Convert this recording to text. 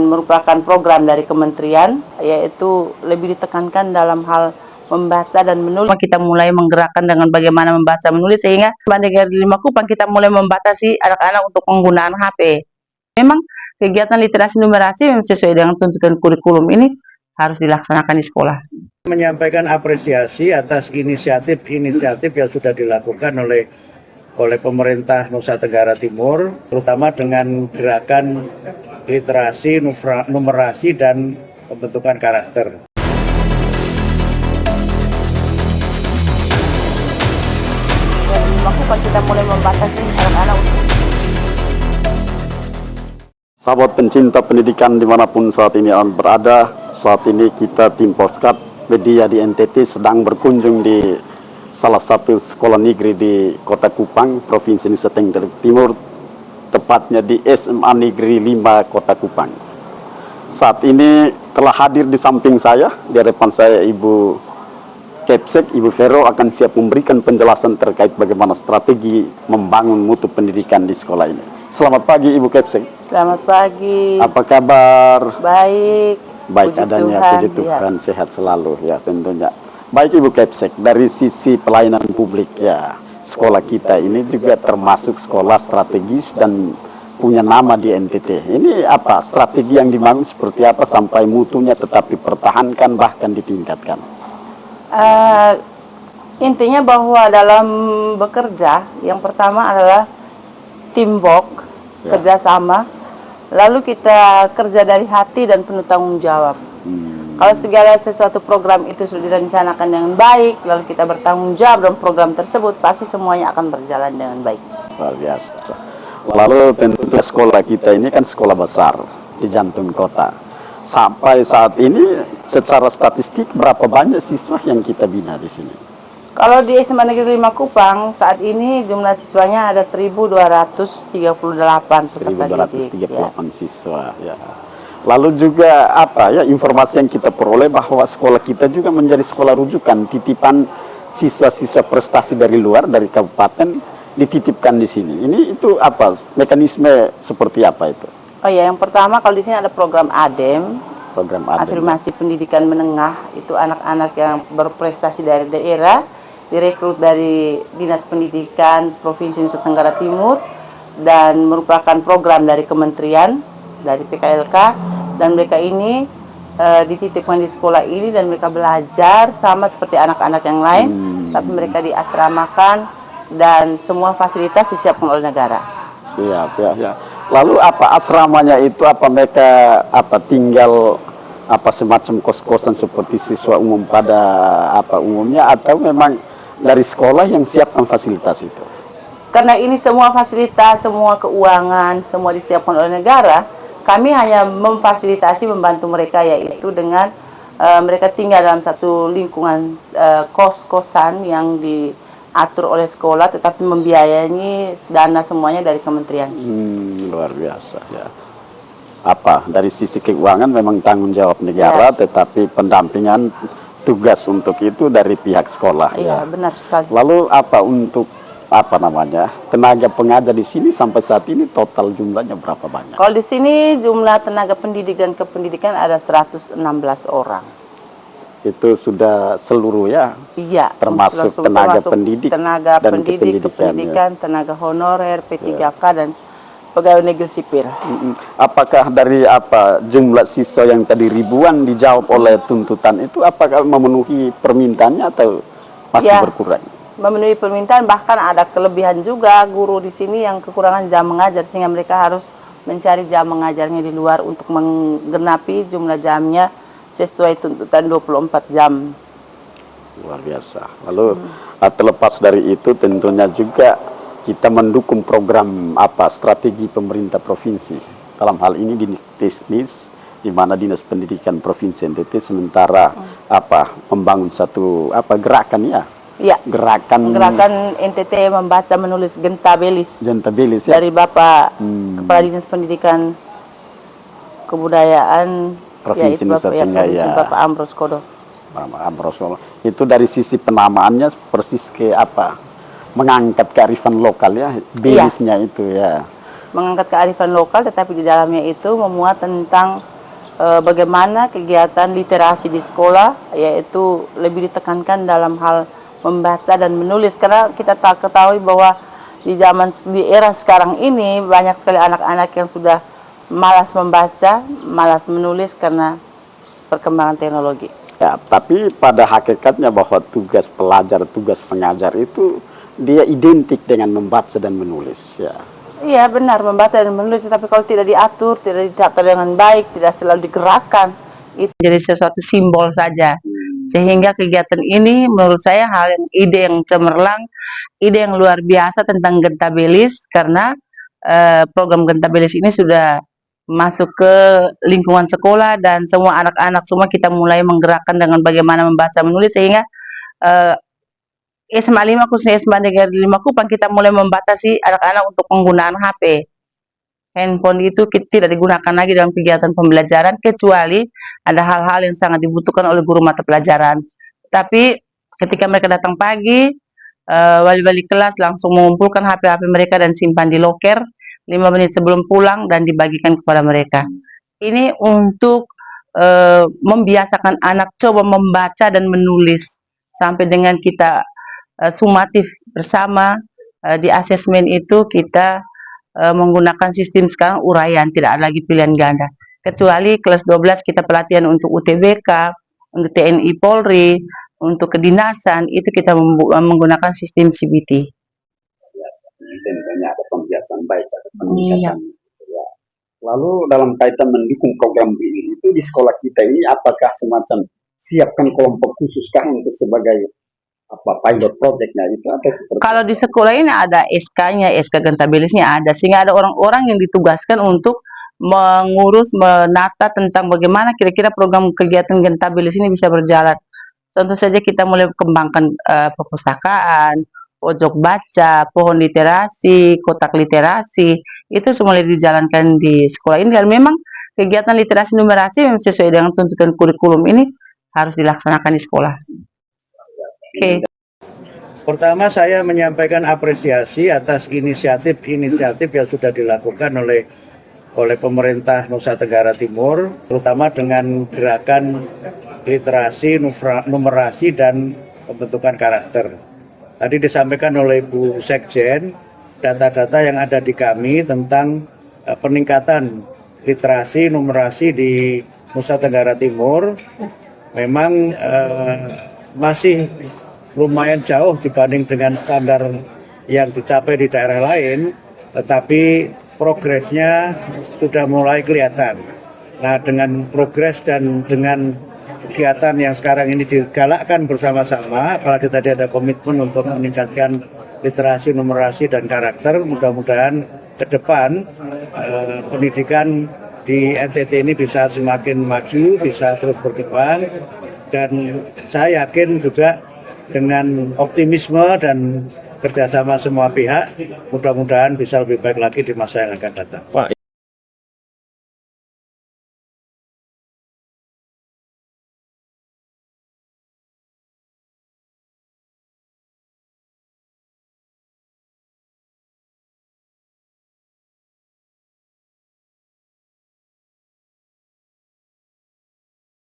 merupakan program dari kementerian, yaitu lebih ditekankan dalam hal membaca dan menulis. Kita mulai menggerakkan dengan bagaimana membaca menulis, sehingga di Lima Kupang kita mulai membatasi anak-anak untuk penggunaan HP. Memang kegiatan literasi numerasi sesuai dengan tuntutan kurikulum ini harus dilaksanakan di sekolah. Menyampaikan apresiasi atas inisiatif-inisiatif yang sudah dilakukan oleh pemerintah Nusa Tenggara Timur, terutama dengan gerakan literasi, numerasi, dan pembentukan karakter. Kita mulai membatasi anak-anak. Sahabat pencinta pendidikan dimanapun saat ini berada, saat ini kita tim Polskat Media di NTT sedang berkunjung di salah satu sekolah negeri di Kota Kupang, Provinsi Nusa Tenggara Timur, tepatnya di SMA Negeri 5 Kota Kupang. Saat ini telah hadir di samping saya, di hadapan saya Ibu Kepsek, Ibu Vero akan siap memberikan penjelasan terkait bagaimana strategi membangun mutu pendidikan di sekolah ini. Selamat pagi Ibu Kepsek. Selamat pagi. Apa kabar? Baik. Baik adanya, puji Tuhan, sehat selalu ya tentunya. Baik Ibu Kepsek, dari sisi pelayanan publik ya, sekolah kita ini juga termasuk sekolah strategis dan punya nama di NTT. Ini apa strategi yang dibangun seperti apa sampai mutunya tetap dipertahankan bahkan ditingkatkan? Intinya bahwa dalam bekerja, yang pertama adalah teamwork, kerjasama, lalu kita kerja dari hati dan penuh tanggung jawab. Kalau segala sesuatu program itu sudah direncanakan dengan baik, lalu kita bertanggung jawab dalam program tersebut, pasti semuanya akan berjalan dengan baik. Luar biasa. Lalu tentu sekolah kita ini kan sekolah besar di jantung kota. Sampai saat ini secara statistik berapa banyak siswa yang kita bina di sini? Kalau di SMA Negeri 5 Kupang saat ini jumlah siswanya ada 1.238 peserta didik. 1.238 siswa ya. Lalu juga apa ya informasi yang kita peroleh bahwa sekolah kita juga menjadi sekolah rujukan titipan siswa-siswa prestasi dari luar dari kabupaten dititipkan di sini. Ini itu apa mekanisme seperti apa itu? Oh ya, yang pertama kalau di sini ada program ADEM, afirmasi pendidikan menengah, itu anak-anak yang berprestasi dari daerah, direkrut dari Dinas Pendidikan Provinsi Nusa Tenggara Timur, dan merupakan program dari kementerian, dari PKLK, dan mereka ini dititipkan di sekolah ini dan mereka belajar sama seperti anak-anak yang lain, tapi mereka diasramakan dan semua fasilitas disiapkan oleh negara. Siap, ya. Lalu apa asramanya itu, apa mereka tinggal semacam kos-kosan seperti siswa umum pada umumnya, atau memang dari sekolah yang siapkan fasilitas itu? Karena ini semua fasilitas, semua keuangan, semua disiapkan oleh negara, kami hanya memfasilitasi, membantu mereka, yaitu dengan mereka tinggal dalam satu lingkungan kos-kosan yang diatur oleh sekolah, tetapi membiayai dana semuanya dari kementerian. Luar biasa ya. Dari sisi keuangan memang tanggung jawab negara, tetapi pendampingan tugas untuk itu dari pihak sekolah. Iya, benar sekali. Lalu untuk tenaga pengajar di sini sampai saat ini total jumlahnya berapa banyak? Kalau di sini jumlah tenaga pendidik dan kependidikan ada 116 orang. Itu sudah seluruh ya? Iya. Termasuk tenaga pendidik, tenaga pendidik, kependidikan, tenaga honorer, P3K, dan pegawai negeri sipil. Apakah dari jumlah siswa yang tadi ribuan dijawab oleh tuntutan itu, apakah memenuhi permintaannya atau masih berkurang? Memenuhi permintaan, bahkan ada kelebihan juga guru di sini yang kekurangan jam mengajar, sehingga mereka harus mencari jam mengajarnya di luar untuk menggenapi jumlah jamnya sesuai tuntutan 24 jam. Luar biasa. Lalu terlepas dari itu tentunya juga kita mendukung program strategi pemerintah provinsi. Dalam hal ini di teknis di mana Dinas Pendidikan Provinsi NTT sementara membangun satu gerakan ya. Ya, gerakan NTT membaca menulis Gentabelis. Gentabelis ya. Dari Bapak Kepala Dinas Pendidikan Kebudayaan Provinsi Nusa Tenggara, Bapak Ambrose Kodo. Itu dari sisi penamaannya persis ke mengangkat kearifan lokal ya, belisnya itu ya. Mengangkat kearifan lokal, tetapi di dalamnya itu memuat tentang bagaimana kegiatan literasi di sekolah, yaitu lebih ditekankan dalam hal membaca dan menulis, karena kita tak ketahui bahwa di era sekarang ini banyak sekali anak-anak yang sudah malas membaca, malas menulis karena perkembangan teknologi. Ya, tapi pada hakikatnya bahwa tugas pelajar, tugas pengajar itu dia identik dengan membaca dan menulis. Ya. Iya benar, membaca dan menulis, tapi kalau tidak diatur, tidak ditata dengan baik, tidak selalu digerakkan, itu jadi sesuatu simbol saja. Sehingga kegiatan ini menurut saya ide yang cemerlang, ide yang luar biasa tentang Gentabelis, karena program Gentabelis ini sudah masuk ke lingkungan sekolah dan semua anak-anak semua kita mulai menggerakkan dengan bagaimana membaca menulis, sehingga SMA 5 khususnya SMA Negeri 5 Kupang kita mulai membatasi anak-anak untuk penggunaan HP. Handphone itu tidak digunakan lagi dalam kegiatan pembelajaran kecuali ada hal-hal yang sangat dibutuhkan oleh guru mata pelajaran. Tapi ketika mereka datang pagi, wali-wali kelas langsung mengumpulkan HP-HP mereka dan simpan di loker 5 menit sebelum pulang dan dibagikan kepada mereka. Ini untuk membiasakan anak coba membaca dan menulis sampai dengan kita sumatif bersama di asesmen itu kita menggunakan sistem sekarang uraian, tidak ada lagi pilihan ganda. Kecuali kelas 12 kita pelatihan untuk UTBK, untuk TNI Polri, untuk kedinasan, itu kita menggunakan sistem CBT. Tentunya ada pembiasaan baik, ada peningkatan. Ya. Lalu dalam kaitan mendukung program ini, itu di sekolah kita ini apakah semacam siapkan kelompok khusus kah untuk sebagai pilot projectnya itu atau seperti kalau di sekolah ini ada SK-nya, SK Gentabelisnya ada, sehingga ada orang-orang yang ditugaskan untuk mengurus, menata tentang bagaimana kira-kira program kegiatan Gentabelis ini bisa berjalan. Contoh saja kita mulai kembangkan perpustakaan, pojok baca, pohon literasi, kotak literasi, itu semua dijalankan di sekolah ini, dan memang kegiatan literasi numerasi memang sesuai dengan tuntutan kurikulum ini harus dilaksanakan di sekolah. Oke. Pertama, saya menyampaikan apresiasi atas inisiatif-inisiatif yang sudah dilakukan oleh pemerintah Nusa Tenggara Timur, terutama dengan gerakan literasi, numerasi, dan pembentukan karakter. Tadi disampaikan oleh Bu Sekjen, data-data yang ada di kami tentang peningkatan literasi, numerasi di Nusa Tenggara Timur memang masih lumayan jauh dibanding dengan standar yang dicapai di daerah lain, tetapi progresnya sudah mulai kelihatan. Nah, dengan progres dan dengan kegiatan yang sekarang ini digalakkan bersama-sama, apalagi tadi ada komitmen untuk meningkatkan literasi, numerasi, dan karakter, mudah-mudahan ke depan pendidikan di NTT ini bisa semakin maju, bisa terus berkembang, dan saya yakin juga dengan optimisme dan kerjasama semua pihak, mudah-mudahan bisa lebih baik lagi di masa yang akan datang.